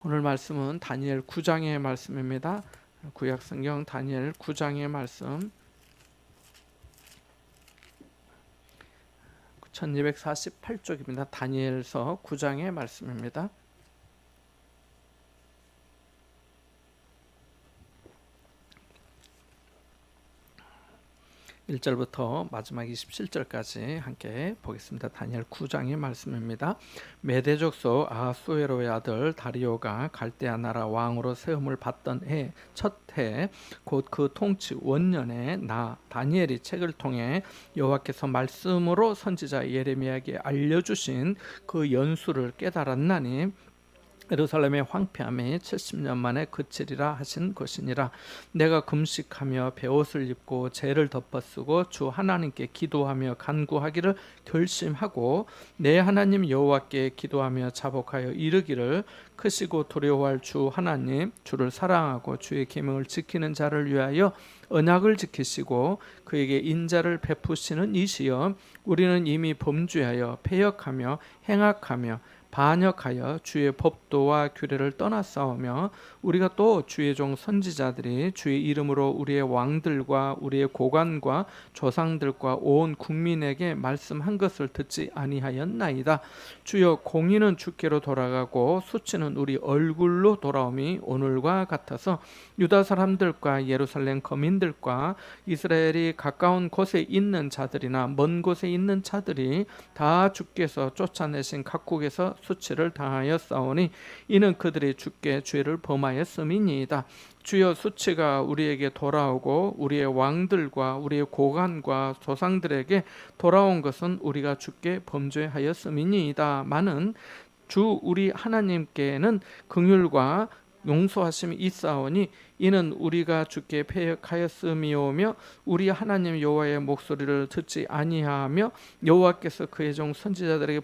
오늘 말씀은 다니엘 9장의 말씀입니다. 구약성경 다니엘 9장의 말씀 1248쪽입니다. 다니엘서 9장의 말씀입니다. 1절부터 마지막 27절까지 함께 보겠습니다. 다니엘 9장의 말씀입니다. 메대 족속 아하수에로의 아들 다리오가 갈대아 나라 왕으로 세움을 받던 해 첫 해 곧 그 통치 원년에 나 다니엘이 책을 통해 여호와께서 말씀으로 선지자 예레미야에게 알려주신 그 연수를 깨달았나니 예루살렘의 황폐함이 70년 만에 그치리라 하신 것이니라. 내가 금식하며 베옷을 입고 죄를 덮어쓰고 주 하나님께 기도하며 간구하기를 결심하고 내 하나님 여호와께 기도하며 자복하여 이르기를 크시고 두려워할 주 하나님, 주를 사랑하고 주의 계명을 지키는 자를 위하여 언약을 지키시고 그에게 인자를 베푸시는 이시여, 우리는 이미 범죄하여 패역하며 행악하며 반역하여 주의 법도와 규례를 떠나싸우며 우리가 또 주의 종 선지자들이 주의 이름으로 우리의 왕들과 우리의 고관과 조상들과 온 국민에게 말씀한 것을 듣지 아니하였나이다. 주여, 공의는 주께로 돌아가고 수치는 우리 얼굴로 돌아옴이 오늘과 같아서 유다 사람들과 예루살렘 거민들과 이스라엘이 가까운 곳에 있는 자들이나 먼 곳에 있는 자들이 다 주께서 쫓아내신 각국에서 수치를 당하였사오니 이는 그들이 주께 죄를 범하였음이니이다. 주여, 수치가 우리에게 돌아오고 우리의 왕들과 우리의 고관과 조상들에게 돌아온 것은 우리가 주께 범죄하였음이니이다. 마는 주 우리 하나님께는 긍휼과 용서하심이 있사오니 이는 우리가 주께 패역하였음이오며 우리 하나님 여호와의 목소리를 듣지 아니하며 여호와께서 그의 종 선지자들에게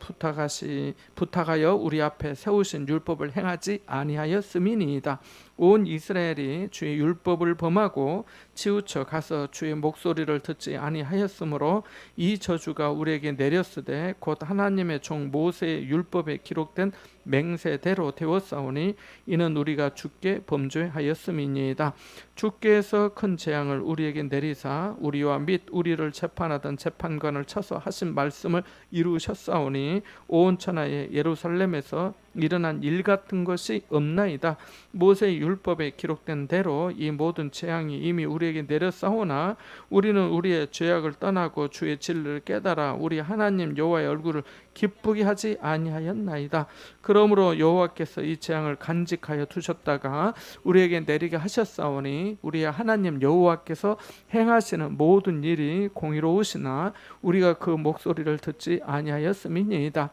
부탁하여 우리 앞에 세우신 율법을 행하지 아니하였음이니이다. 온 이스라엘이 주의 율법을 범하고 치우쳐 가서 주의 목소리를 듣지 아니하였으므로 이 저주가 우리에게 내렸으되 곧 하나님의 종 모세의 율법에 기록된 맹세대로 되었사오니 이는 우리가 주께 범죄하였음이니이다. 주께서 큰 재앙을 우리에게 내리사 우리와 및 우리를 재판하던 재판관을 쳐서 하신 말씀을 이루셨사오니 온 천하의 예루살렘에서 일어난 일 같은 것이 없나이다. 모세의 율법에 기록된 대로 이 모든 재앙이 이미 우리에게 내렸사오나 우리는 우리의 죄악을 떠나고 주의 진리를 깨달아 우리 하나님 여호와의 얼굴을 기쁘게 하지 아니하였나이다. 그러므로 여호와께서 이 재앙을 간직하여 두셨다가 우리에게 내리게 하셨사오니 우리의 하나님 여호와께서 행하시는 모든 일이 공의로우시나 우리가 그 목소리를 듣지 아니하였음이니이다.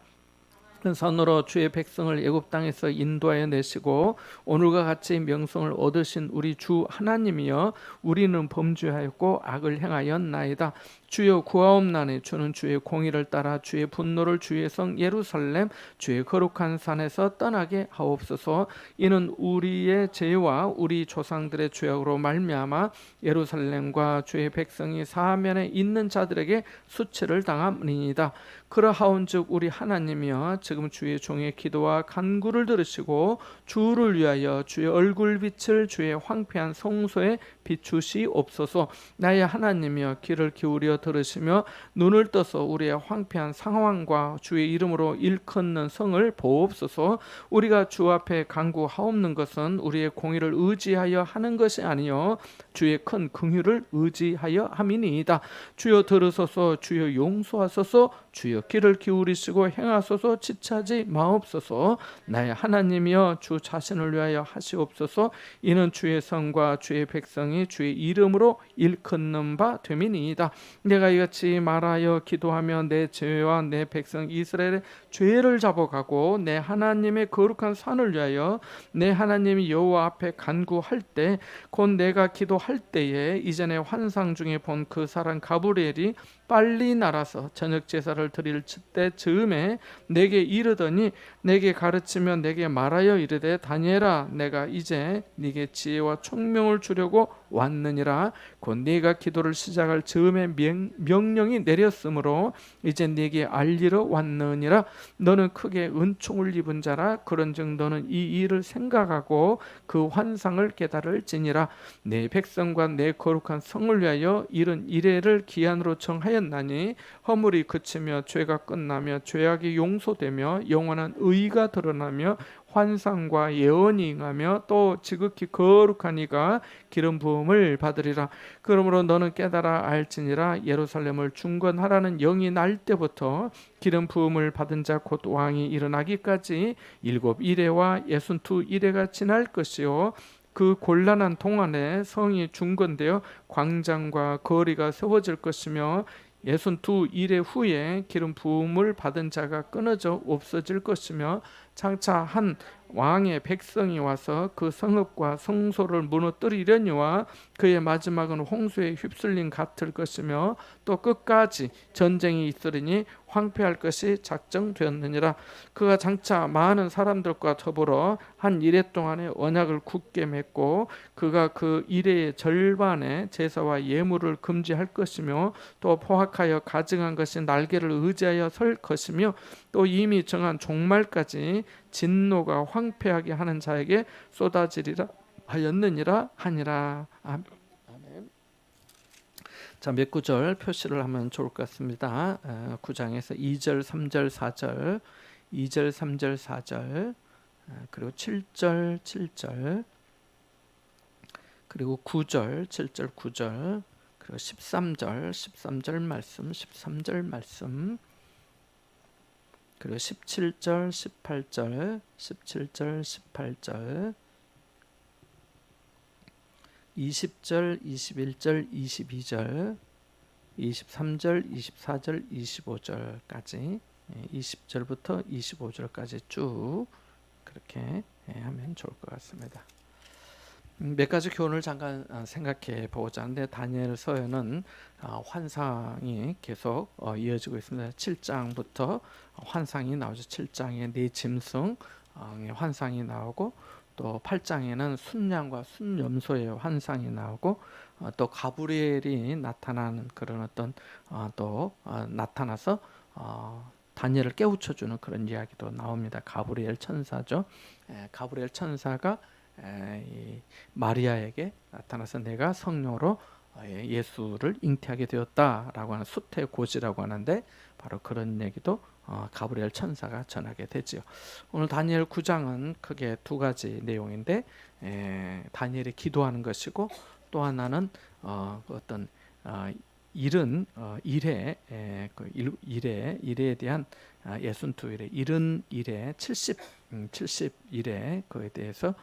선으로 주의 백성을 애굽 땅에서 인도하여 내시고 오늘과 같이 명성을 얻으신 우리 주 하나님이여, 우리는 범죄하였고 악을 행하였나이다. 주여, 구하옵나니 주는 주의 공의를 따라 주의 분노를 주의 성 예루살렘 주의 거룩한 산에서 떠나게 하옵소서. 이는 우리의 죄와 우리 조상들의 죄악으로 말미암아 예루살렘과 주의 백성이 사면에 있는 자들에게 수치를 당함이니이다. 그러하온즉 우리 하나님이여, 지금 주의 종의 기도와 간구를 들으시고 주를 위하여 주의 얼굴빛을 주의 황폐한 성소에 비추시옵소서. 나의 하나님이여, 귀를 기울여 들으시며 눈을 떠서 우리의 황폐한 상황과 주의 이름으로 일컫는 성을 보옵소서. 우리가 주 앞에 간구하옵는 것은 우리의 공의를 의지하여 하는 것이 아니요 주의 큰 긍휼을 의지하여 함이니이다. 주여 들으소서. 주여 용서하소서. 주여 귀를 기울이시고 행하소서. 지체하지 마옵소서. 나의 하나님이여, 주 자신을 위하여 하시옵소서. 이는 주의 성과 주의 백성이 주의 이름으로 일컫는 바 됨이니이다. 내가 이같이 말하여 기도하며 내 죄와 내 백성 이스라엘의 죄를 자복하고 내 하나님의 거룩한 산을 위하여 내 하나님 여호와 앞에 간구할 때, 곧 내가 기도할 때에 이전에 환상 중에 본 그 사람 가브리엘이 빨리 날아서 저녁 제사를 드릴 때 즈음에 내게 이르더니 내게 가르치며 내게 말하여 이르되 다니엘아 내가 이제 네게 지혜와 총명을 주려고 왔느니라. 곧 네가 기도를 시작할 즈음에 명령이 내렸으므로 이제 네게 알리러 왔느니라. 너는 크게 은총을 입은 자라. 그런즉 너는 이 일을 생각하고 그 환상을 깨달을지니라. 내 백성과 내 거룩한 성을 위하여 이른 이레를 기한으로 정하였나니 허물이 그치며 죄가 끝나며 죄악이 용서되며 영원한 의가 드러나며 환상과 예언이 응하며 또 지극히 거룩한 이가 기름 부음을 받으리라. 그러므로 너는 깨달아 알지니라. 예루살렘을 중건하라는 영이 날 때부터 기름 부음을 받은 자 곧 왕이 일어나기까지 7 이레와 62 이레가 지날 것이요 그 곤란한 동안에 성이 중건되어 광장과 거리가 세워질 것이며 62 이레 후에 기름 부음을 받은 자가 끊어져 없어질 것이며 장차 한 왕의 백성이 와서 그 성읍과 성소를 무너뜨리려니와 그의 마지막은 홍수에 휩쓸림 같을 것이며 또 끝까지 전쟁이 있으리니 황폐할 것이 작정되었느니라. 그가 장차 많은 사람들과 더불어 한 이레 동안에 언약을 굳게 맺고 그가 그 이레의 절반의 제사와 예물을 금지할 것이며 또 포악하여 가증한 것이 날개를 의지하여 설 것이며 또 이미 정한 종말까지 진노가 황폐하게 하는 자에게 쏟아지리라 하였느니라 하니라. 아멘. 자, 몇 구절 표시를 하면 좋을 것 같습니다. 9장에서 2절, 3절, 4절, 2절, 3절, 4절, 그리고 7절, 7절, 그리고 9절, 7절, 9절, 그리고 13절, 13절 말씀, 13절 말씀, 그리고 17절, 18절, 17절, 18절, 20절, 21절, 22절, 23절, 24절, 25절까지 20절부터 25절까지 쭉 그렇게 하면 좋을 것 같습니다. 몇 가지 교훈을 잠깐 생각해 보고자 하는데 다니엘서에는 환상이 계속 이어지고 있습니다. 7장부터 환상이 나오죠. 7장에 네 짐승 환상이 나오고 또 8장에는 순양과 순염소의 환상이 나오고 또 가브리엘이 나타나는 그런 어떤 또 나타나서 다니엘을 깨우쳐주는 그런 이야기도 나옵니다. 가브리엘 천사죠. 가브리엘 천사가 이 마리아에게 나타나서 내가 성령으로 예수를 잉태하게 되었다라고 하는 수태고지라고 하는데 바로 그런 얘기도 가브리엘 천사가 전하게 되지요. 오늘 다니엘 9장은 크게 두 가지 내용인데 다니엘이 기도하는 것이고 또 하나는 어떤 이른 일에 그 일에 대한 62일에 이른 일에 70일에 그에 대해서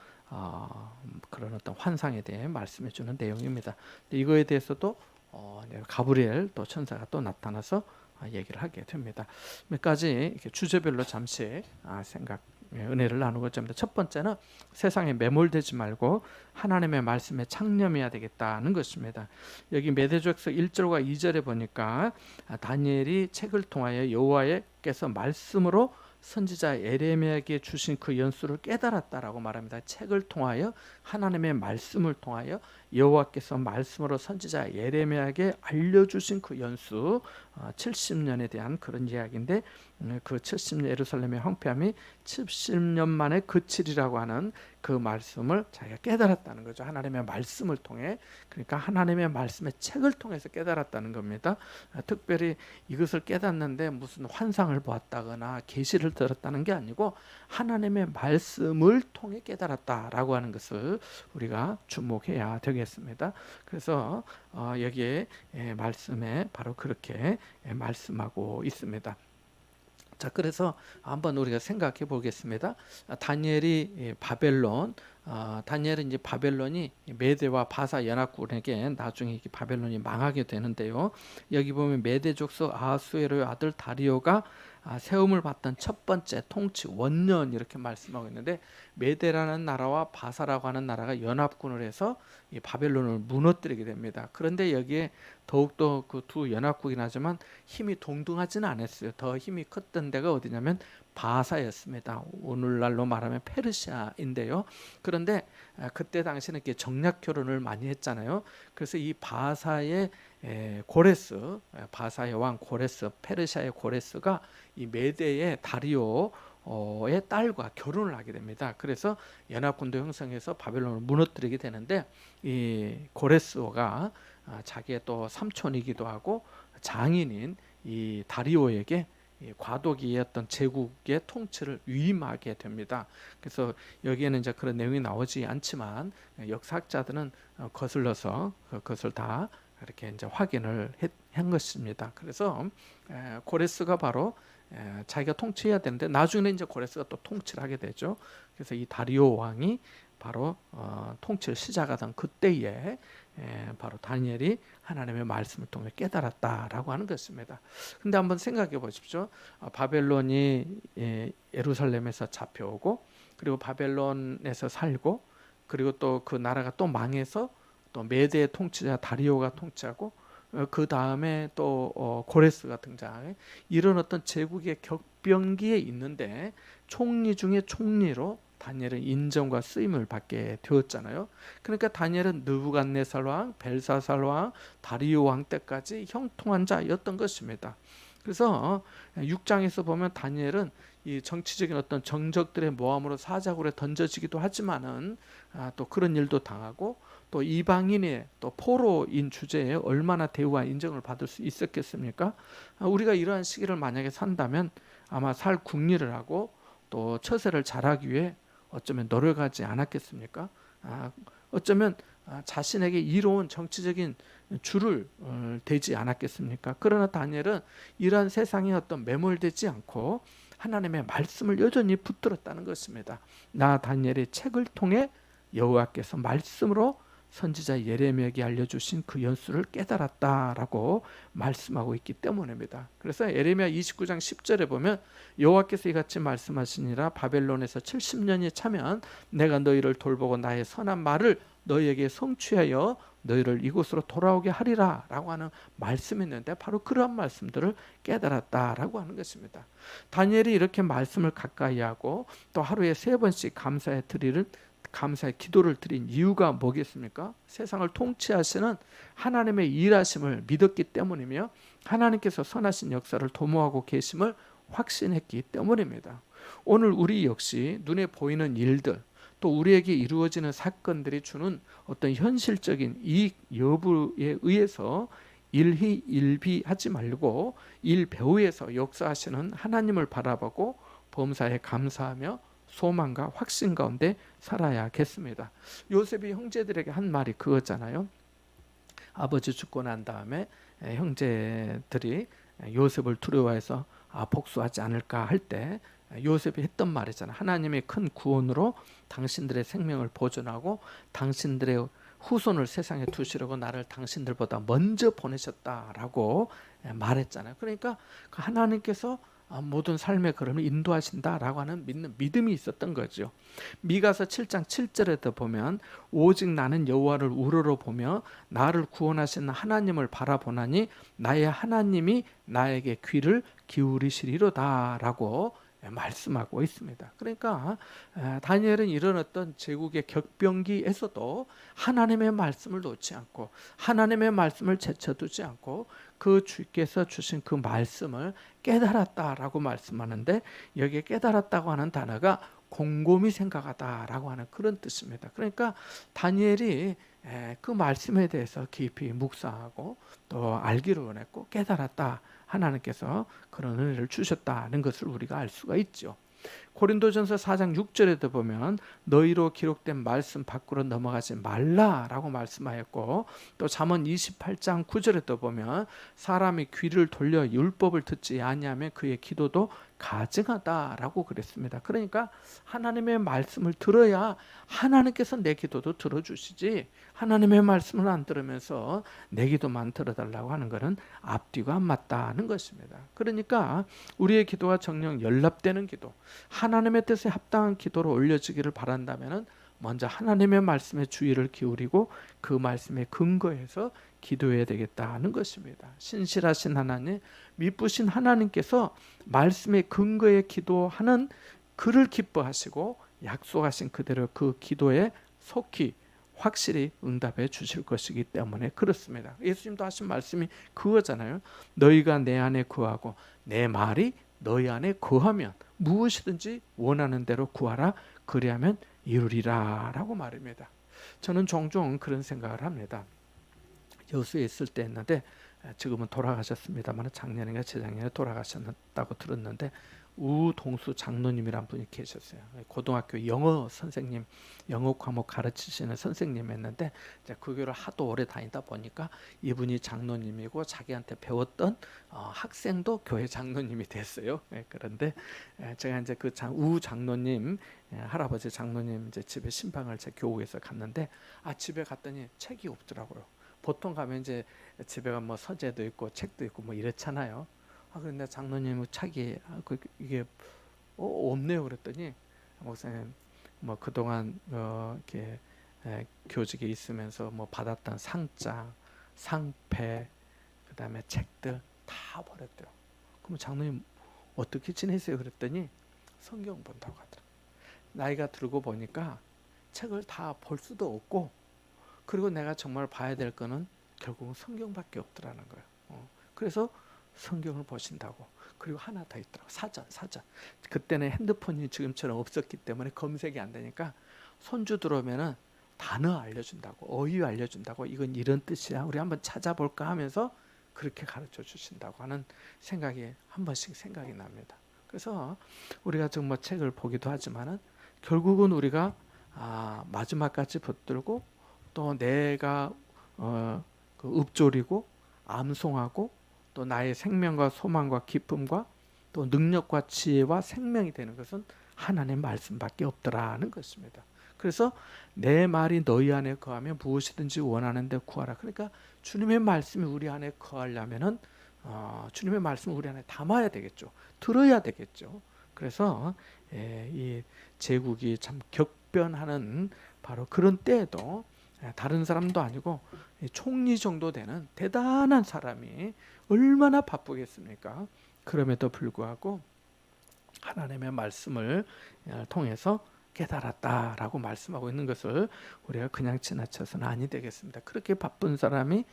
그런 어떤 환상에 대해 말씀해 주는 내용입니다. 이거에 대해서도 가브리엘 또 천사가 또 나타나서 얘기를 하게 됩니다. 몇 가지 이렇게 주제별로 잠시 은혜를 나누고자 합니다. 첫 번째는 세상에 매몰되지 말고 하나님의 말씀에 창념해야 되겠다는 것입니다. 여기 메대족서 1절과 2절에 보니까 다니엘이 책을 통하여 여호와께서 말씀으로 선지자 에레미야에게 주신 그 연수를 깨달았다라고 말합니다. 책을 통하여 하나님의 말씀을 통하여 여호와께서 말씀으로 선지자 에레미야에게 알려주신 그 연수 70년에 대한 그런 이야기인데 그 70년 예루살렘의 황폐함이 70년 만에 그치리라고 하는 그 말씀을 자기가 깨달았다는 거죠. 하나님의 말씀을 통해. 그러니까 하나님의 말씀의 책을 통해서 깨달았다는 겁니다. 특별히 이것을 깨닫는데 무슨 환상을 보았다거나 계시를 들었다는 게 아니고 하나님의 말씀을 통해 깨달았다라고 하는 것을 우리가 주목해야 되겠습니다. 그래서 여기에 말씀에 바로 그렇게 말씀하고 있습니다. 자, 그래서 한번 우리가 생각해 보겠습니다. 다니엘이 바벨론 다니엘은 이제 바벨론이 메대와 바사 연합군에게 나중에 바벨론이 망하게 되는데요. 여기 보면 메대 족속 아하수에로의 아들 다리오가 세움을 받던 첫 번째 통치 원년 이렇게 말씀하고 있는데, 메대라는 나라와 바사라고 하는 나라가 연합군을 해서 이 바벨론을 무너뜨리게 됩니다. 그런데 여기에 더욱더 그 두 연합국이긴 하지만 힘이 동등하지는 않았어요. 더 힘이 컸던 데가 어디냐면 바사였습니다. 오늘날로 말하면 페르시아인데요. 그런데 그때 당시에는 이렇게 정략 결혼을 많이 했잖아요. 그래서 이 바사의 고레스, 바사의 왕 고레스, 페르시아의 고레스가 이 메대의 다리오의 딸과 결혼을 하게 됩니다. 그래서 연합군도 형성해서 바벨론을 무너뜨리게 되는데, 이 고레스가 자기의 또 삼촌이기도 하고 장인인 이 다리오에게 과도기였던 제국의 통치를 위임하게 됩니다. 그래서 여기에는 이제 그런 내용이 나오지 않지만 역사학자들은 거슬러서 그것을 다 이렇게 이제 확인을 한 것입니다. 그래서 고레스가 바로 자기가 통치해야 되는데 나중에 이제 고레스가 또 통치를 하게 되죠. 그래서 이 다리오 왕이 바로 통치를 시작하던 그때에 바로 다니엘이 하나님의 말씀을 통해 깨달았다라고 하는 것입니다. 근데 한번 생각해 보십시오. 바벨론이 예루살렘에서 잡혀오고, 그리고 바벨론에서 살고, 그리고 또 그 나라가 또 망해서 또 메대 통치자 다리오가 통치하고, 그 다음에 또 고레스가 등장해, 이런 어떤 제국의 격변기에 있는데 총리 중에 총리로 다니엘은 인정과 쓰임을 받게 되었잖아요. 그러니까 다니엘은 느부갓네살 왕, 벨사살 왕, 다리오 왕 때까지 형통한 자였던 것입니다. 그래서 6장에서 보면 다니엘은 이 정치적인 어떤 정적들의 모함으로 사자굴에 던져지기도 하지만은 또 그런 일도 당하고, 또 이방인의 또 포로인 주제에 얼마나 대우와 인정을 받을 수 있었겠습니까? 우리가 이러한 시기를 만약에 산다면 아마 살 궁리를 하고 또 처세를 잘하기 위해 어쩌면 노력하지 않았겠습니까? 어쩌면 자신에게 이로운 정치적인 줄을 대지 않았겠습니까? 그러나 다니엘은 이러한 세상에 어떤 매몰되지 않고 하나님의 말씀을 여전히 붙들었다는 것입니다. 나 다니엘의 책을 통해 여호와께서 말씀으로 선지자 예레미야에게 알려주신 그 연수를 깨달았다라고 말씀하고 있기 때문입니다. 그래서 예레미야 29장 10절에 보면 여호와께서 이같이 말씀하시니라, 바벨론에서 70년이 차면 내가 너희를 돌보고 나의 선한 말을 너희에게 성취하여 너희를 이곳으로 돌아오게 하리라 라고 하는 말씀이 있는데, 바로 그러한 말씀들을 깨달았다라고 하는 것입니다. 다니엘이 이렇게 말씀을 가까이 하고 또 하루에 3번씩 감사의 기도를 드린 이유가 뭐겠습니까? 세상을 통치하시는 하나님의 일하심을 믿었기 때문이며 하나님께서 선하신 역사를 도모하고 계심을 확신했기 때문입니다. 오늘 우리 역시 눈에 보이는 일들, 또 우리에게 이루어지는 사건들이 주는 어떤 현실적인 이익 여부에 의해서 일희일비하지 말고 일배후에서 역사하시는 하나님을 바라보고 범사에 감사하며 소망과 확신 가운데 살아야겠습니다. 요셉이 형제들에게 한 말이 그거잖아요. 아버지 죽고 난 다음에 형제들이 요셉을 두려워해서 복수하지 않을까 할 때 요셉이 했던 말이잖아요. 하나님의 큰 구원으로 당신들의 생명을 보존하고 당신들의 후손을 세상에 두시려고 나를 당신들보다 먼저 보내셨다라고 말했잖아요. 그러니까 하나님께서 모든 삶의 걸음을 인도하신다라고 하는 믿는 믿음이 있었던 거죠. 미가서 7장 7절에도 보면 오직 나는 여호와를 우러러 보며 나를 구원하시는 하나님을 바라보나니 나의 하나님이 나에게 귀를 기울이시리로다라고 말씀하고 있습니다. 그러니까 다니엘은 이런 어떤 제국의 격변기에서도 하나님의 말씀을 놓지 않고 하나님의 말씀을 제쳐두지 않고 그 주께서 주신 그 말씀을 깨달았다라고 말씀하는데, 여기에 깨달았다고 하는 단어가 곰곰이 생각하다라고 하는 그런 뜻입니다. 그러니까 다니엘이 그 말씀에 대해서 깊이 묵상하고 또 알기를 원했고 깨달았다, 하나님께서 그런 은혜를 주셨다는 것을 우리가 알 수가 있죠. 고린도전서 4장 6절에도 보면 너희로 기록된 말씀 밖으로 넘어가지 말라라고 말씀하였고, 또 잠언 28장 9절에도 보면 사람이 귀를 돌려 율법을 듣지 아니하면 그의 기도도 가증하다라고 그랬습니다. 그러니까 하나님의 말씀을 들어야 하나님께서 내 기도도 들어주시지, 하나님의 말씀을 안 들으면서 내 기도만 들어달라고 하는 것은 앞뒤가 안 맞다는 것입니다. 그러니까 우리의 기도와 정녕 연합되는 기도, 하나님의 뜻에 합당한 기도로 올려지기를 바란다면 먼저 하나님의 말씀에 주의를 기울이고 그 말씀에 근거해서 기도해야 되겠다는 것입니다. 신실하신 하나님, 미쁘신 하나님께서 말씀에 근거해 기도하는 그를 기뻐하시고 약속하신 그대로 그 기도에 속히 확실히 응답해 주실 것이기 때문에 그렇습니다. 예수님도 하신 말씀이 그거잖아요. 너희가 내 안에 거하고 내 말이 너희 안에 거하면 무엇이든지 원하는 대로 구하라, 그리하면 이루리라 라고 말입니다. 저는 종종 그런 생각을 합니다. 여수에 있을 때 했는데, 지금은 돌아가셨습니다만 작년인가 재작년에 돌아가셨다고 들었는데, 우동수 장로님이란 분이 계셨어요. 고등학교 영어 선생님, 영어 과목 가르치시는 선생님이었는데, 그 교를 하도 오래 다니다 보니까 이분이 장로님이고 자기한테 배웠던 학생도 교회 장로님이 됐어요. 그런데 제가 이제 그 우 장로님, 할아버지 장로님 이제 집에 신방을 제 교국에서 갔는데, 집에 갔더니 책이 없더라고요. 보통 가면 이제 집에 가면 뭐 서재도 있고 책도 있고 뭐 이렇잖아요. 그런데 장로님 책이 이게 없네요. 그랬더니 목사님 뭐 그동안 이렇게 교직에 있으면서 뭐 받았던 상장, 상패, 그다음에 책들 다 버렸대요. 그럼 장로님 어떻게 지내세요? 그랬더니 성경 본다고 하더라고요. 나이가 들고 보니까 책을 다 볼 수도 없고, 그리고 내가 정말 봐야 될 거는 결국은 성경밖에 없더라는 거예요. 그래서 성경을 보신다고. 그리고 하나 더 있더라고. 사전. 그때는 핸드폰이 지금처럼 없었기 때문에 검색이 안 되니까 손주 들어오면은 단어 알려준다고, 어휘 알려준다고, 이건 이런 뜻이야, 우리 한번 찾아볼까 하면서 그렇게 가르쳐 주신다고 하는 생각이 한 번씩 생각이 납니다. 그래서 우리가 지금 뭐 책을 보기도 하지만은 결국은 우리가 마지막까지 붙들고 또 내가 그 읊조리고 암송하고 또 나의 생명과 소망과 기쁨과 또 능력과 지혜와 생명이 되는 것은 하나님의 말씀밖에 없더라는 것입니다. 그래서 내 말이 너희 안에 거하면 무엇이든지 원하는 데 구하라. 그러니까 주님의 말씀이 우리 안에 거하려면은 주님의 말씀을 우리 안에 담아야 되겠죠. 들어야 되겠죠. 그래서 이 제국이 참 격변하는 바로 그런 때에도 다른 사람도 아니고 총리 정도 되는 대단한 사람이 얼마나 바쁘겠습니까? 그럼에도 불구하고 하나님의 말씀을 통해서 깨달았다라고 말씀하고 있는 것을 우리가 그냥 지나쳐서는 아니 되겠습니다. 그렇게 바쁜 사람이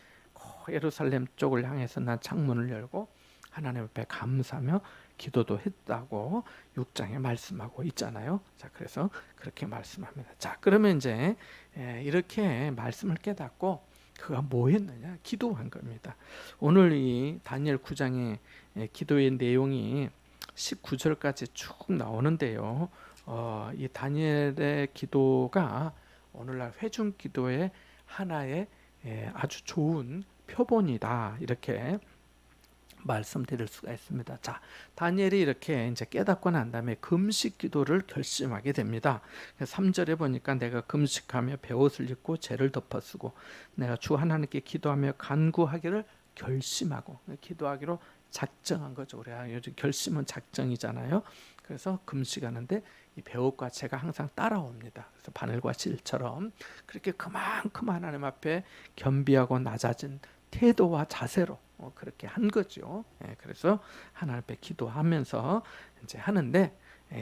예루살렘 쪽을 향해서 난 창문을 열고 하나님 앞에 감사하며 기도도 했다고 6장에 말씀하고 있잖아요. 자, 그래서 그렇게 말씀합니다. 자, 그러면 이제 이렇게 말씀을 깨닫고 그가 뭐 했느냐? 기도한 겁니다. 오늘 이 다니엘 9장의 기도의 내용이 19절까지 쭉 나오는데요. 이 다니엘의 기도가 오늘날 회중 기도의 하나의 아주 좋은 표본이다, 이렇게 말씀드릴 수가 있습니다. 자, 다니엘이 이렇게 이제 깨닫고 난 다음에 금식 기도를 결심하게 됩니다. 3절에 보니까 내가 금식하며 베옷을 입고 죄를 덮어 쓰고 내가 주 하나님께 기도하며 간구하기를 결심하고, 기도하기로 작정한 거죠. 우리가 요즘 결심은 작정이잖아요. 그래서 금식하는데 이 베옷과 죄가 항상 따라옵니다. 그래서 바늘과 실처럼 그렇게 그만큼 하나님 앞에 겸비하고 낮아진 태도와 자세로 그렇게 한 거죠. 그래서 하나님 앞에 기도하면서 이제 하는데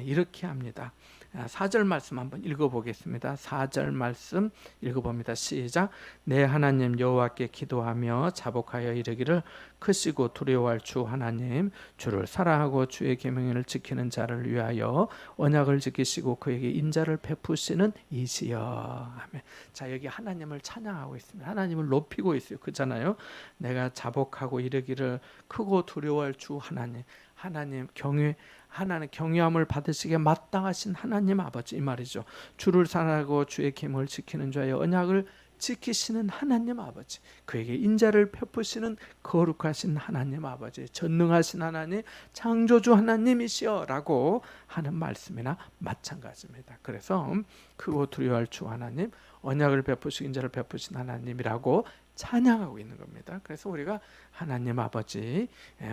이렇게 합니다. 4절 말씀 한번 읽어보겠습니다. 4절 말씀 읽어봅니다. 시작. 내 하나님 여호와께 기도하며 자복하여 이르기를 크시고 두려워할 주 하나님, 주를 사랑하고 주의 계명을 지키는 자를 위하여 언약을 지키시고 그에게 인자를 베푸시는 이시여. 아멘. 자, 여기 하나님을 찬양하고 있습니다. 하나님을 높이고 있어요. 그잖아요. 내가 자복하고 이르기를 크고 두려워할 주 하나님, 하나님 경외함을 받으시기에 마땅하신 하나님 아버지, 이 말이죠. 주를 사랑하고 주의 계명을 지키는 자의 언약을 지키시는 하나님 아버지, 그에게 인자를 베푸시는 거룩하신 하나님 아버지, 전능하신 하나님, 창조주 하나님이시여 라고 하는 말씀이나 마찬가지입니다. 그래서 크고 두려워할 주 하나님, 언약을 베푸시고 인자를 베푸신 하나님이라고 찬양하고 있는 겁니다. 그래서 우리가 하나님 아버지,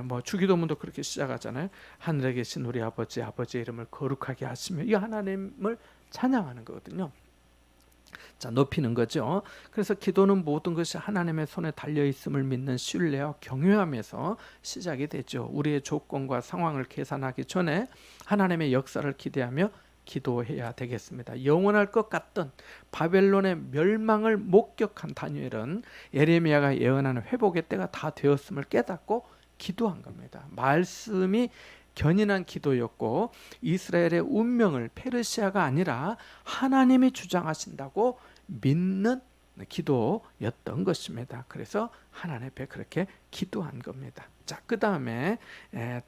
뭐 주기도문도 그렇게 시작하잖아요. 하늘에 계신 우리 아버지, 아버지의 이름을 거룩하게 하시며, 이 하나님을 찬양하는 거거든요. 자, 높이는 거죠. 그래서 기도는 모든 것이 하나님의 손에 달려 있음을 믿는 신뢰와 경외함에서 시작이 되죠. 우리의 조건과 상황을 계산하기 전에 하나님의 역사를 기대하며 기도해야 되겠습니다. 영원할 것 같던 바벨론의 멸망을 목격한 다니엘은 예레미야가 예언하는 회복의 때가 다 되었음을 깨닫고 기도한 겁니다. 말씀이 견인한 기도였고, 이스라엘의 운명을 페르시아가 아니라 하나님이 주장하신다고 믿는 기도였던 것입니다. 그래서 하나님 앞에 그렇게 기도한 겁니다. 자, 그 다음에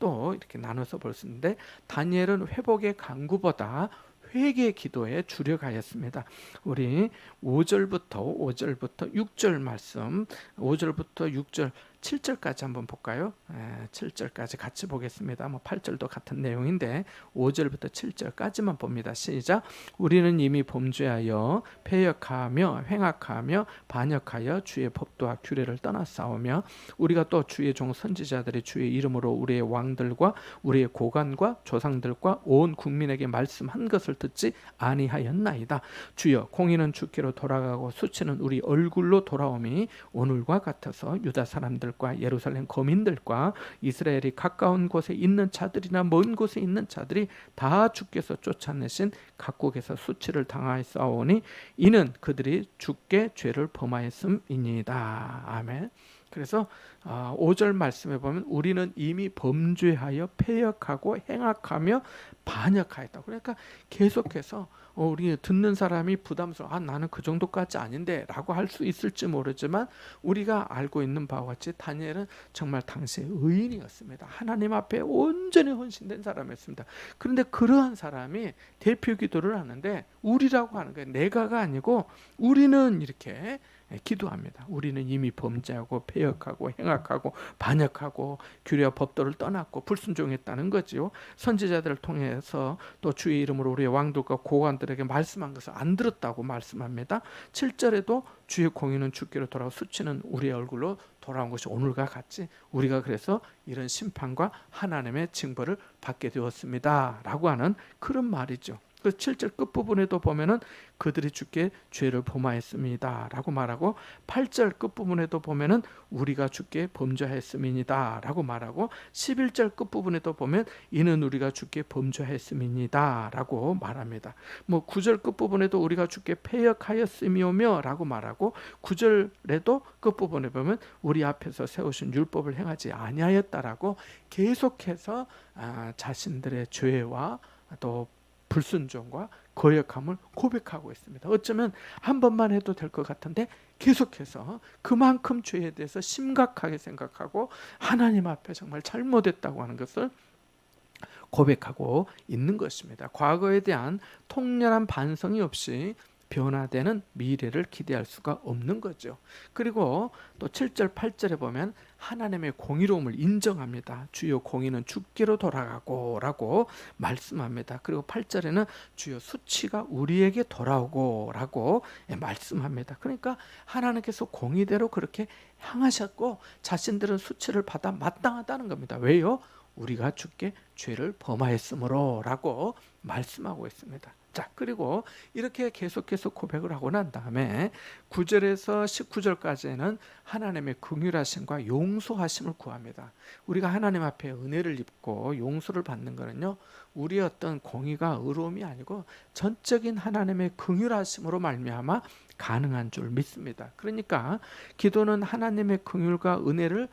또 이렇게 나눠서 볼 수 있는데, 다니엘은 회복의 간구보다 회개 기도에 주력하였습니다. 우리 5절부터 6절 말씀, 5절부터 6절 7절까지 한번 볼까요? 7절까지 같이 보겠습니다. 뭐 8절도 같은 내용인데 5절부터 7절까지만 봅니다. 시작. 우리는 이미 범죄하여 패역하며 횡악하며 반역하여 주의 법도와 규례를 떠나싸우며, 우리가 또 주의 종 선지자들이 주의 이름으로 우리의 왕들과 우리의 고관과 조상들과 온 국민에게 말씀한 것을 듣지 아니하였나이다. 주여, 공의는 주께로 돌아가고 수치는 우리 얼굴로 돌아오미 오늘과 같아서 유다 사람들과 예루살렘 거민들과 이스라엘이 가까운 곳에 있는 자들이나 먼 곳에 있는 자들이 다 주께서 쫓아내신 각국에서 수치를 당하였사오니 이는 그들이 주께 죄를 범하였음이니이다. 아멘. 그래서 5절 말씀에 보면 우리는 이미 범죄하여 패역하고 행악하며 반역하였다. 그러니까 계속해서 우리 듣는 사람이 부담스러워, 나는 그 정도까지 아닌데 라고 할 수 있을지 모르지만, 우리가 알고 있는 바와 같이 다니엘은 정말 당시의 의인이었습니다. 하나님 앞에 온전히 헌신된 사람이었습니다. 그런데 그러한 사람이 대표 기도를 하는데 우리라고 하는 거예요. 내가가 아니고 우리는 이렇게 기도합니다. 우리는 이미 범죄하고 패역하고 행악하고 반역하고 규례와 법도를 떠났고 불순종했다는 거지요. 선지자들을 통해서 또 주의 이름으로 우리의 왕들과 고관들에게 말씀한 것을 안 들었다고 말씀합니다. 7절에도 주의 공의는 주께로 돌아오고 수치는 우리의 얼굴로 돌아온 것이 오늘과 같이 우리가 그래서 이런 심판과 하나님의 징벌을 받게 되었습니다 라고 하는 그런 말이죠. 그 7절 끝부분에도 보면은 그들이 주께 죄를 범하였습니다 라고 말하고, 8절 끝부분에도 보면은 우리가 주께 범죄하였음이니다 라고 말하고, 11절 끝부분에도 보면 이는 우리가 주께 범죄하였음이니다 라고 말합니다. 뭐 9절 끝부분에도 우리가 주께 패역하였음이오며 라고 말하고, 9절에도 끝부분에 보면 우리 앞에서 세우신 율법을 행하지 아니하였다라고 계속해서 자신들의 죄와 또 불순종과 거역함을 고백하고 있습니다. 어쩌면 한 번만 해도 될 것 같은데 계속해서 그만큼 죄에 대해서 심각하게 생각하고 하나님 앞에 정말 잘못했다고 하는 것을 고백하고 있는 것입니다. 과거에 대한 통렬한 반성이 없이 변화되는 미래를 기대할 수가 없는 거죠. 그리고 또 7절 8절에 보면 하나님의 공의로움을 인정합니다. 주여 공의는 주께로 돌아가고 라고 말씀합니다. 그리고 8절에는 주여 수치가 우리에게 돌아오고 라고 말씀합니다. 그러니까 하나님께서 공의대로 그렇게 향하셨고 자신들은 수치를 받아 마땅하다는 겁니다. 왜요? 우리가 주께 죄를 범하였으므로 라고 말씀하고 있습니다. 자, 그리고 이렇게 계속해서 고백을 하고 난 다음에 9절에서 19절까지는 하나님의 긍휼하심과 용서하심을 구합니다. 우리가 하나님 앞에 은혜를 입고 용서를 받는 거는요, 우리의 어떤 공의가 의로움이 아니고 전적인 하나님의 긍휼하심으로 말미암아 가능한 줄 믿습니다. 그러니까 기도는 하나님의 긍휼과 은혜를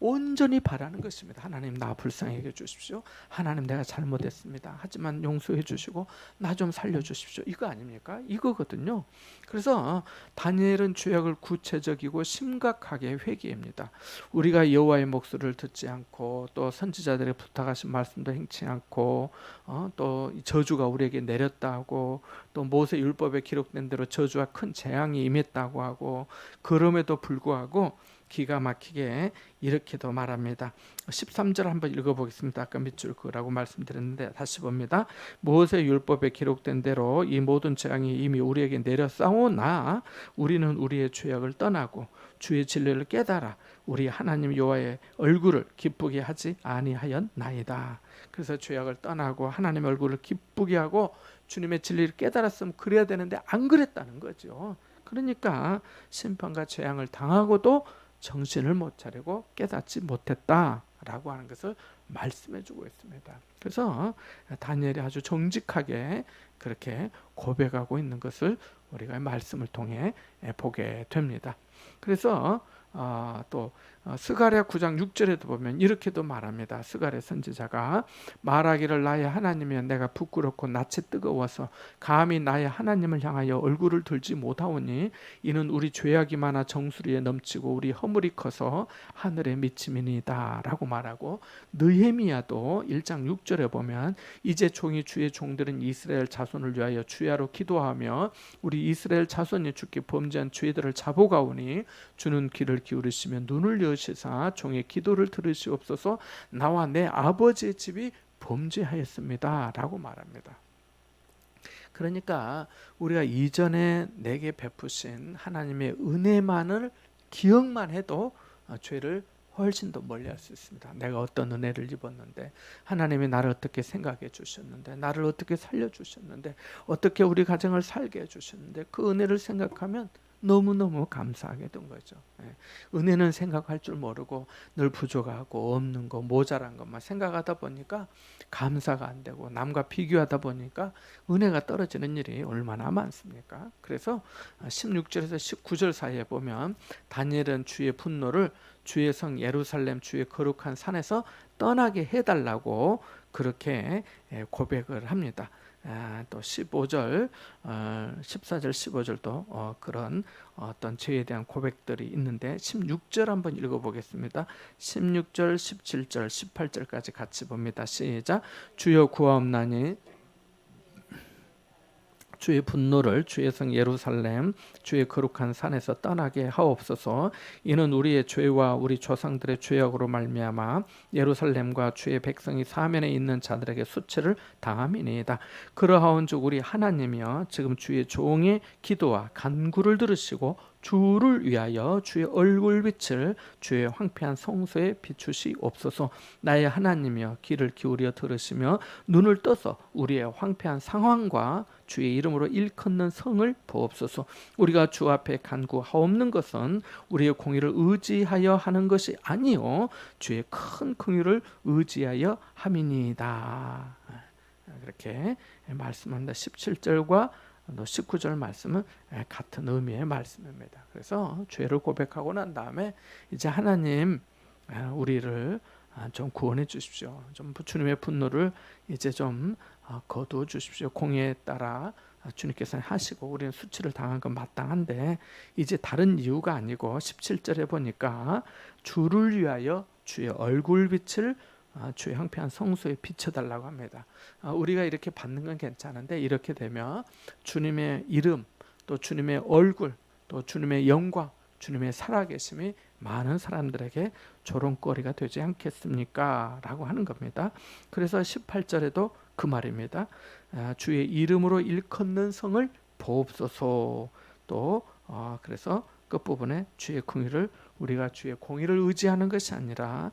온전히 바라는 것입니다. 하나님 나 불쌍히 여겨 주십시오. 하나님 내가 잘못했습니다. 하지만 용서해 주시고 나 좀 살려 주십시오. 이거 아닙니까? 이거거든요. 그래서 다니엘은 죄악을 구체적이고 심각하게 회개합니다. 우리가 여호와의 목소리를 듣지 않고 또 선지자들의 부탁하신 말씀도 행치 않고 또 저주가 우리에게 내렸다고 또 모세 율법에 기록된 대로 저주와 큰 재앙이 임했다고 하고 그럼에도 불구하고 기가 막히게 이렇게도 말합니다. 13절 한번 읽어보겠습니다. 아까 밑줄 그라고 말씀드렸는데 다시 봅니다. 모세 율법에 기록된 대로 이 모든 재앙이 이미 우리에게 내렸사오나 우리는 우리의 죄악을 떠나고 주의 진리를 깨달아 우리 하나님 여호와의 얼굴을 기쁘게 하지 아니하였나이다. 그래서 죄악을 떠나고 하나님의 얼굴을 기쁘게 하고 주님의 진리를 깨달았으면 그래야 되는데 안 그랬다는 거죠. 그러니까 심판과 재앙을 당하고도 정신을 못 차리고 깨닫지 못했다라고 하는 것을 말씀해 주고 있습니다. 그래서 다니엘이 아주 정직하게 그렇게 고백하고 있는 것을 우리가 말씀을 통해 보게 됩니다. 그래서 또 스가랴 9장 6절에도 보면 이렇게도 말합니다. 스가랴 선지자가 말하기를 나의 하나님이여 내가 부끄럽고 낯이 뜨거워서 감히 나의 하나님을 향하여 얼굴을 들지 못하오니 이는 우리 죄악이 많아 정수리에 넘치고 우리 허물이 커서 하늘에 미침이니이다 라고 말하고 느헤미야도 1장 6절에 보면 이제 종이 주의 종들은 이스라엘 자손을 위하여 주야로 기도하며 우리 이스라엘 자손이 주께 범죄한 죄들을 자복하오니 주는 귀를 기울이시며 눈을 여시사 종의 기도를 들으시옵소서 나와 내 아버지의 집이 범죄하였습니다 라고 말합니다. 그러니까 우리가 이전에 내게 베푸신 하나님의 은혜만을 기억만 해도 죄를 훨씬 더 멀리할 수 있습니다. 내가 어떤 은혜를 입었는데 하나님이 나를 어떻게 생각해 주셨는데 나를 어떻게 살려 주셨는데 어떻게 우리 가정을 살게 해 주셨는데 그 은혜를 생각하면 너무너무 감사하게 된 거죠. 은혜는 생각할 줄 모르고 늘 부족하고 없는 거 모자란 것만 생각하다 보니까 감사가 안 되고 남과 비교하다 보니까 은혜가 떨어지는 일이 얼마나 많습니까? 그래서 16절에서 19절 사이에 보면 다니엘은 주의 분노를 주의 성 예루살렘 주의 거룩한 산에서 떠나게 해달라고 그렇게 고백을 합니다. 또 15절, 14절, 15절도 그런 어떤 죄에 대한 고백들이 있는데 16절 한번 읽어보겠습니다. 16절, 17절, 18절까지 같이 봅니다. 시작. 주여 구하옵나니 주의 분노를 주의 성 예루살렘 주의 거룩한 산에서 떠나게 하옵소서. 이는 우리의 죄와 우리 조상들의 죄악으로 말미암아 예루살렘과 주의 백성이 사면에 있는 자들에게 수치를 당함이니이다. 그러하온즉 우리 하나님이여 지금 주의 종의 기도와 간구를 들으시고 주를 위하여 주의 얼굴빛을 주의 황폐한 성소에 비추시옵소서. 나의 하나님이여 귀를 기울여 들으시며 눈을 떠서 우리의 황폐한 상황과 주의 이름으로 일컫는 성을 보옵소서. 우리가 주 앞에 간구하옵는 것은 우리의 공의를 의지하여 하는 것이 아니요 주의 큰 긍휼을 의지하여 함이니이다. 그렇게 말씀합니다. 17절과 19절 말씀은 같은 의미의 말씀입니다. 그래서 죄를 고백하고 난 다음에 이제 하나님 우리를 좀 구원해 주십시오. 좀 주님의 분노를 이제 좀 거두어 주십시오. 공의에 따라 주님께서 하시고 우리는 수치를 당한 건 마땅한데 이제 다른 이유가 아니고 17절에 보니까 주를 위하여 주의 얼굴빛을 주의 황폐한 성소에 비춰달라고 합니다. 우리가 이렇게 받는 건 괜찮은데 이렇게 되면 주님의 이름 또 주님의 얼굴 또 주님의 영광 주님의 살아계심이 많은 사람들에게 조롱거리가 되지 않겠습니까? 라고 하는 겁니다. 그래서 18절에도 그 말입니다. 주의 이름으로 일컫는 성을 보옵소서. 또 그래서 끝부분에 주의 긍휼을 우리가 주의 공의를 의지하는 것이 아니라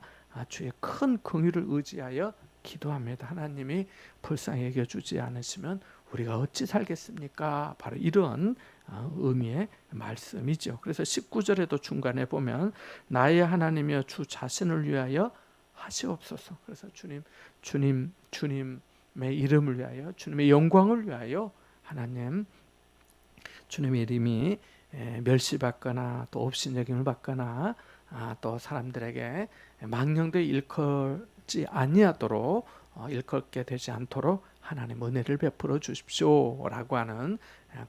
주의 큰 긍휼을 의지하여 기도합니다. 하나님이 불쌍히 여겨주지 않으시면 우리가 어찌 살겠습니까? 바로 이런 의미의 말씀이죠. 그래서 19절에도 중간에 보면 나의 하나님이여 주 자신을 위하여 하시옵소서. 그래서 주님의 이름을 위하여 주님의 영광을 위하여 하나님 주님의 이름이 멸시받거나 또 업신여김을 받거나 또 사람들에게 망령되이 일컬지 아니하도록 일컬게 되지 않도록 하나님 은혜를 베풀어 주십시오라고 하는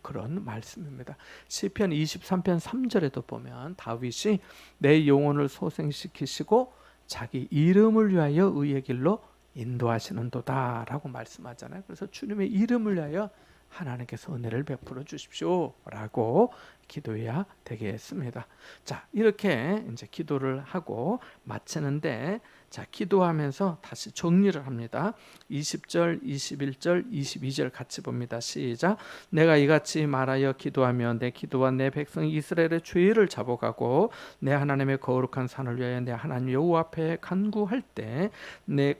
그런 말씀입니다. 시편 23편 3절에도 보면 다윗이 내 영혼을 소생시키시고 자기 이름을 위하여 의의 길로 인도하시는도다라고 말씀하잖아요. 그래서 주님의 이름을 위하여 하나님께서 은혜를 베풀어 주십시오라고 기도해야 되겠습니다. 자, 이렇게 이제 기도를 하고 마치는데, 자, 기도하면서 다시 정리를 합니다. 20절, 21절, 22절 같이 봅니다. 시작. 내가 이같이 말하여 기도하며 내 기도와 내 백성 이스라엘의 죄를 자복하고 내 하나님의 거룩한 산을 위하여 내 하나님 여호와 앞에 간구할 때,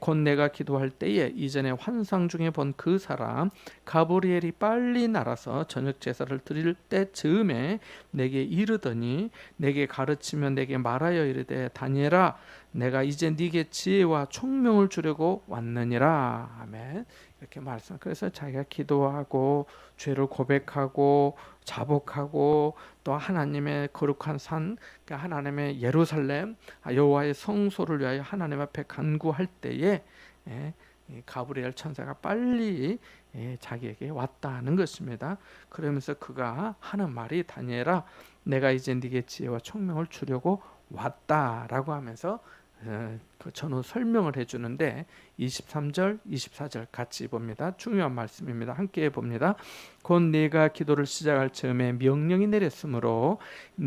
곧 내가 기도할 때에 이전에 환상 중에 본 그 사람 가브리엘이 빨리 날아서 저녁 제사를 드릴 때 즈음에 내게 이르더니 내게 가르치며 내게 말하여 이르되 다니엘아 내가 이제 네게 지혜와 총명을 주려고 왔느니라. 아멘. 이렇게 말씀. 그래서 자기가 기도하고 죄를 고백하고 자복하고 또 하나님의 거룩한 산, 그러니까 하나님의 예루살렘 여호와의 성소를 위하여 하나님 앞에 간구할 때에 가브리엘 천사가 빨리 자기에게 왔다는 것입니다. 그러면서 그가 하는 말이 다니엘아 내가 이제 네게 지혜와 총명을 주려고 왔다라고 하면서 그 전후 설명을 해주는데 23절, 24절 같이 봅니다. 중요한 말씀입니다. 함께 봅니다. 곧 네가 기도를 시작할 즈음에 명령이 내렸으므로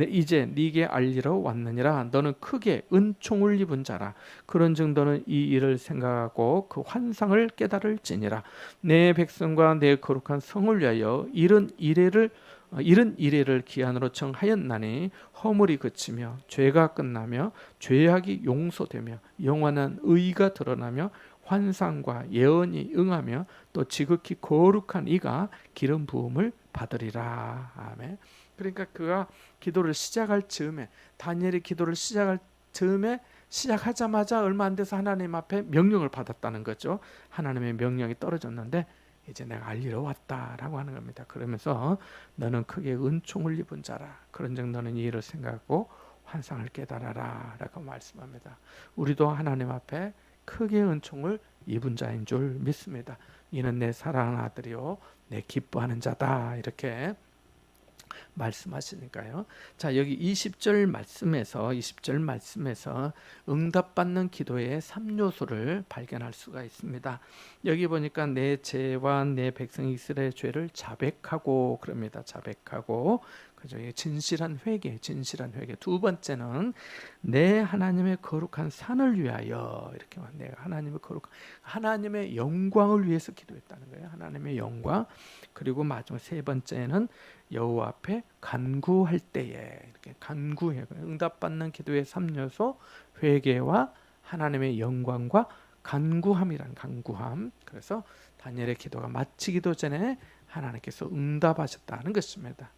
이제 네게 알리러 왔느니라. 너는 크게 은총을 입은 자라. 그런즉 너는 이 일을 생각하고 그 환상을 깨달을지니라. 내 백성과 내 거룩한 성을 위하여 이런 이래를 기한으로 정하였나니 허물이 그치며 죄가 끝나며 죄악이 용서되며 영원한 의가 드러나며 환상과 예언이 응하며 또 지극히 거룩한 이가 기름 부음을 받으리라. 아멘. 그러니까 그가 기도를 시작할 즈음에, 다니엘이 기도를 시작할 즈음에 시작하자마자 얼마 안 돼서 하나님 앞에 명령을 받았다는 거죠. 하나님의 명령이 떨어졌는데 이제 내가 알리러 왔다라고 하는 겁니다. 그러면서 너는 크게 은총을 입은 자라. 그런즉 너는 이 일을 생각하고 환상을 깨달아라 라고 말씀합니다. 우리도 하나님 앞에 크게 은총을 입은 자인 줄 믿습니다. 이는 내 사랑하는 아들이요 내 기뻐하는 자다 이렇게 말씀하시니까요. 자, 여기 20절 말씀에서 응답받는 기도의 3요소를 발견할 수가 있습니다. 여기 보니까 내 죄와 내 백성 이스라엘 죄를 자백하고 그럽니다. 자백하고 그죠? 진실한 회개. 두 번째는 내 하나님의 거룩한 산을 위하여 이렇게 내가 하나님의 영광을 위해서 기도했다는 거예요. 하나님의 영광. 그리고 마지막 세 번째는 여호와 앞에 간구할 때에 이렇게 간구해. 응답받는 기도의 3요소 회개와 하나님의 영광과 간구함이란 간구함. 그래서 다니엘의 기도가 마치기도 전에 하나님께서 응답하셨다는 것입니다.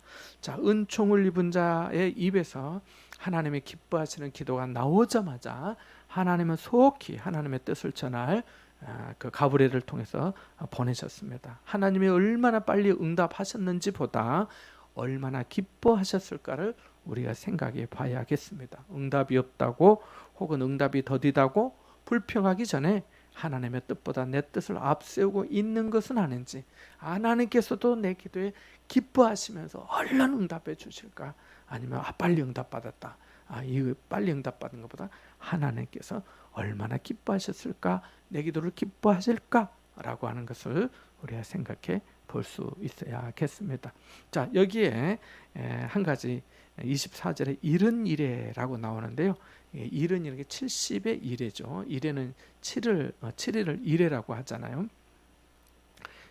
자, 은총을 입은 자의 입에서 하나님의 기뻐하시는 기도가 나오자마자 하나님은 속히 하나님의 뜻을 전할 그 가브리엘을 통해서 보내셨습니다. 하나님이 얼마나 빨리 응답하셨는지 보다 얼마나 기뻐하셨을까를 우리가 생각해 봐야겠습니다. 응답이 없다고 혹은 응답이 더디다고 불평하기 전에 하나님의 뜻보다 내 뜻을 앞세우고 있는 것은 아닌지, 하나님께서도 내 기도에 기뻐하시면서 얼른 응답해 주실까, 아니면 빨리 응답받았다, 이 빨리 응답받은 것보다 하나님께서 얼마나 기뻐하셨을까, 내 기도를 기뻐하실까라고 하는 것을 우리가 생각해 볼 수 있어야겠습니다. 자, 여기에 한 가지 24절에 이른 이래라고 나오는데요. 이른 이래 70의 이래죠. 이래는 7일을 이래라고 하잖아요.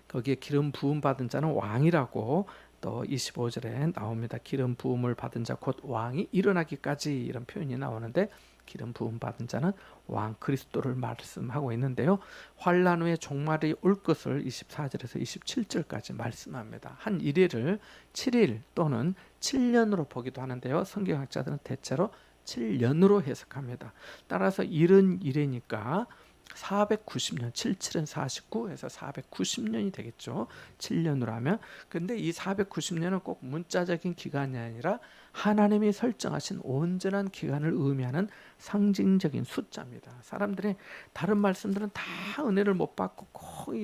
거기에 기름 부음 받은 자는 왕이라고 또 25절에 나옵니다. 기름 부음을 받은 자 곧 왕이 일어나기까지 이런 표현이 나오는데 기름 부음 받은 자는 왕 그리스도를 말씀하고 있는데요. 환난 후에 종말이 올 것을 24절에서 27절까지 말씀합니다. 한 이래를 7일 또는 7년으로 보기도 하는데요. 성경학자들은 대체로 7년으로 해석합니다. 따라서 이른 이래니까 490년, 77은 49해서 490년이 되겠죠. 7년으로 하면. 근데 이 490년은 꼭 문자적인 기간이 아니라 하나님이 설정하신 온전한 기간을 의미하는 상징적인 숫자입니다. 사람들이 다른 말씀들은 다 은혜를 못 받고 꼭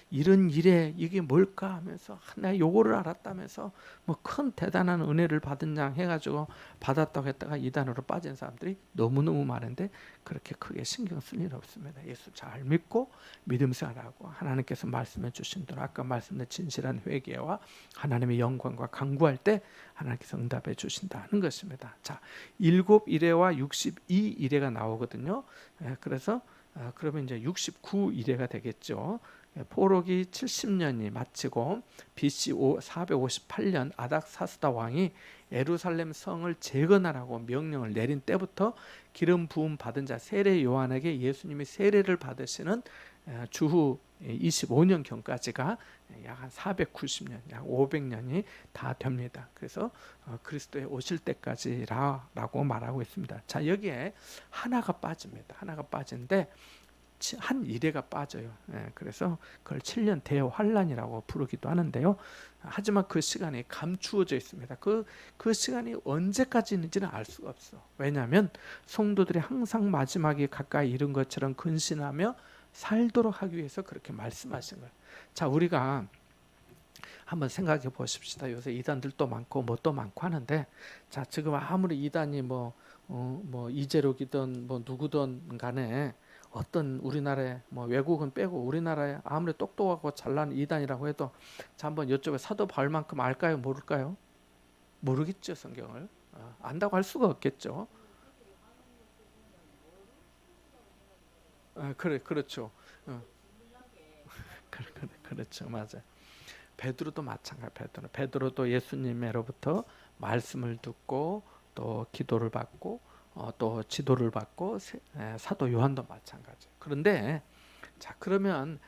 이런 일에 이게 뭘까 하면서 내가 요거를 알았다면서 뭐 큰 대단한 은혜를 받은 양 해가지고 받았다고 했다가 이단으로 빠진 사람들이 너무너무 많은데 그렇게 크게 신경 쓸 일 없습니다. 예수 잘 믿고 믿음 생활하고 하나님께서 말씀해 주신 대로 아까 말씀드린 진실한 회개와 하나님의 영광과 간구할 때 하나님께서 응답해 주신다는 것입니다. 자, 7일회와 62일회가 나오거든요. 그래서 그러면 이제 69일회가 되겠죠. 포로기 70년이 마치고 BC 458년 아닥사스다 왕이 예루살렘 성을 재건하라고 명령을 내린 때부터 기름 부음 받은 자 세례 요한에게 예수님이 세례를 받으시는 주후 25년경까지가 약 한 490년, 약 500년이 다 됩니다. 그래서 그리스도의 오실 때까지라고 말하고 있습니다. 자, 여기에 하나가 빠집니다. 하나가 빠진데 한 일회가 빠져요. 그래서 그걸 7년 대환란이라고 부르기도 하는데요. 하지만 그 시간이 감추어져 있습니다. 그 시간이 언제까지 있는지는 알 수가 없어. 왜냐하면 성도들이 항상 마지막에 가까이 이른 것처럼 근신하며 살도록 하기 위해서 그렇게 말씀하신 거예요. 자, 우리가 한번 생각해 보십시다. 요새 이단들도 많고 뭣도 많고 하는데, 자, 지금 아무리 이단이 뭐 이재록이든 뭐 누구든 간에 어떤 우리나라에 뭐 외국은 빼고 우리나라에 아무리 똑똑하고 잘난 이단이라고 해도 자, 한번 이쪽에 사도 바울만큼 알까요? 모를까요? 모르겠죠. 성경을 안다고 할 수가 없겠죠. 그래, 그렇죠. 어, 그렇죠, 맞아요. 베드로도 마찬가지. 베드로도 예수님으로부터 말씀을 듣고 또 기도를 받고 또 지도를 받고 사도 요한도 마찬가지. 그런데 자, 그러면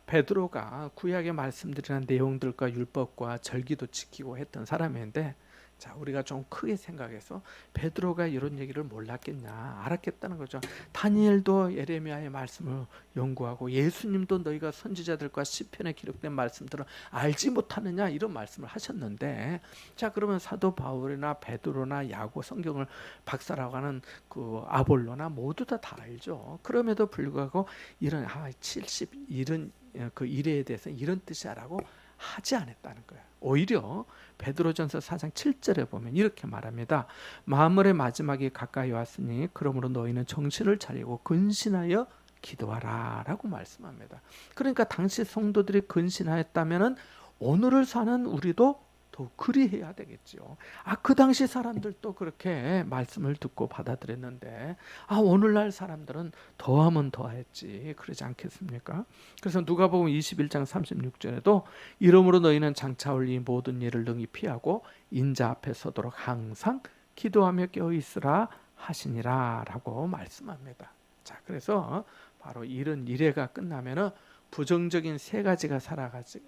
베드로가 구약에 말씀드리는 내용들과 율법과 절기도 지키고 했던 사람인데, 자, 우리가 좀 크게 생각해서 베드로가 이런 얘기를 몰랐겠냐, 알았겠다는 거죠. 다니엘도 예레미야의 말씀을 연구하고 예수님도 너희가 선지자들과 시편에 기록된 말씀들을 알지 못하느냐 이런 말씀을 하셨는데, 자, 그러면 사도 바울이나 베드로나 야고 성경을 박사라고 하는 그 아볼로나 모두 다 알죠. 그럼에도 불구하고 이런 70일은 그 일에 대해서 이런 뜻이라고 하지 않았다는 거예요. 오히려 베드로전서 4장 7절에 보면 이렇게 말합니다. 만물의 마지막이 가까이 왔으니 그러므로 너희는 정신을 차리고 근신하여 기도하라 라고 말씀합니다. 그러니까 당시 성도들이 근신하였다면 오늘을 사는 우리도 더 그리해야 되겠죠. 그 당시 사람들도 그렇게 말씀을 듣고 받아들였는데 오늘날 사람들은 더하면 더했지 그러지 않겠습니까? 그래서 누가복음 21장 36절에도 이러므로 너희는 장차 올 이 모든 일을 능히 피하고 인자 앞에 서도록 항상 기도하며 깨어 있으라 하시니라 라고 말씀합니다. 자, 그래서 바로 이런 일회가 끝나면은 부정적인 세 가지가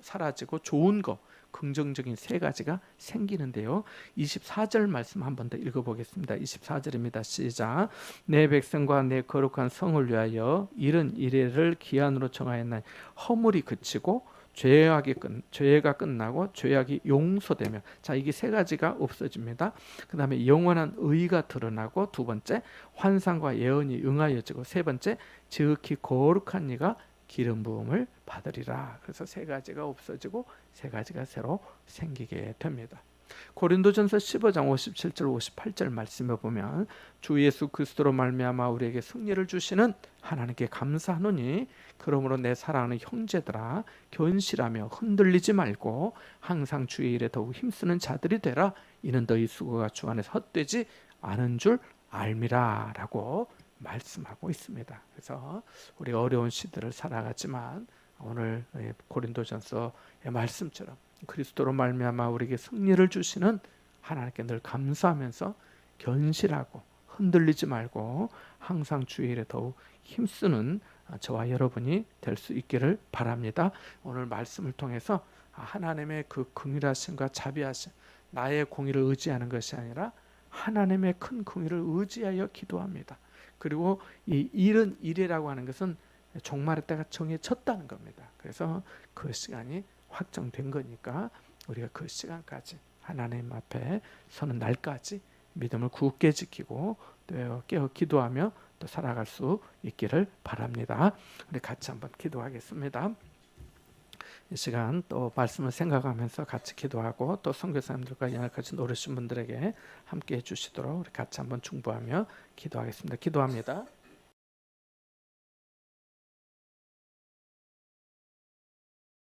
사라지고 좋은 거 긍정적인 세 가지가 생기는데요. 24절 말씀 한 번 더 읽어보겠습니다. 24절입니다. 시작. 내 백성과 내 거룩한 성을 위하여 이런 이래를 기한으로 정하였나니 허물이 그치고 죄가 끝나고 죄악이 용서되며, 자, 이게 세 가지가 없어집니다. 그 다음에 영원한 의가 드러나고, 두 번째 환상과 예언이 응하여지고, 세 번째 지극히 거룩한 이가 기름 부음을 받으리라. 그래서 세 가지가 없어지고 세 가지가 새로 생기게 됩니다. 고린도전서 15장 57절 58절 말씀에 보면 주 예수 그리스도로 말미암아 우리에게 승리를 주시는 하나님께 감사하노니 그러므로 내 사랑하는 형제들아 견실하며 흔들리지 말고 항상 주의 일에 더욱 힘쓰는 자들이 되라. 이는 너희 수고가 주 안에서 헛되지 않은 줄 알미라 라고 말씀하고 있습니다. 그래서 우리가 어려운 시대를 살아가지만 오늘 고린도전서의 말씀처럼 그리스도로 말미암아 우리에게 승리를 주시는 하나님께 늘 감사하면서 견실하고 흔들리지 말고 항상 주의 일에 더욱 힘쓰는 저와 여러분이 될 수 있기를 바랍니다. 오늘 말씀을 통해서 하나님의 그 긍휼하심과 자비하심, 나의 공의를 의지하는 것이 아니라 하나님의 큰 긍휼을 의지하여 기도합니다. 그리고 이 일은 일이라고 하는 것은 종말의 때가 정해졌다는 겁니다. 그래서 그 시간이 확정된 거니까 우리가 그 시간까지 하나님 앞에 서는 날까지 믿음을 굳게 지키고 또 깨어 기도하며 또 살아갈 수 있기를 바랍니다. 우리 같이 한번 기도하겠습니다. 이 시간 또 말씀을 생각하면서 같이 기도하고 또 선교사님들과 연약하신 어르신 분들에게 함께 해주시도록 우리 같이 한번 중보하며 기도하겠습니다. 기도합니다.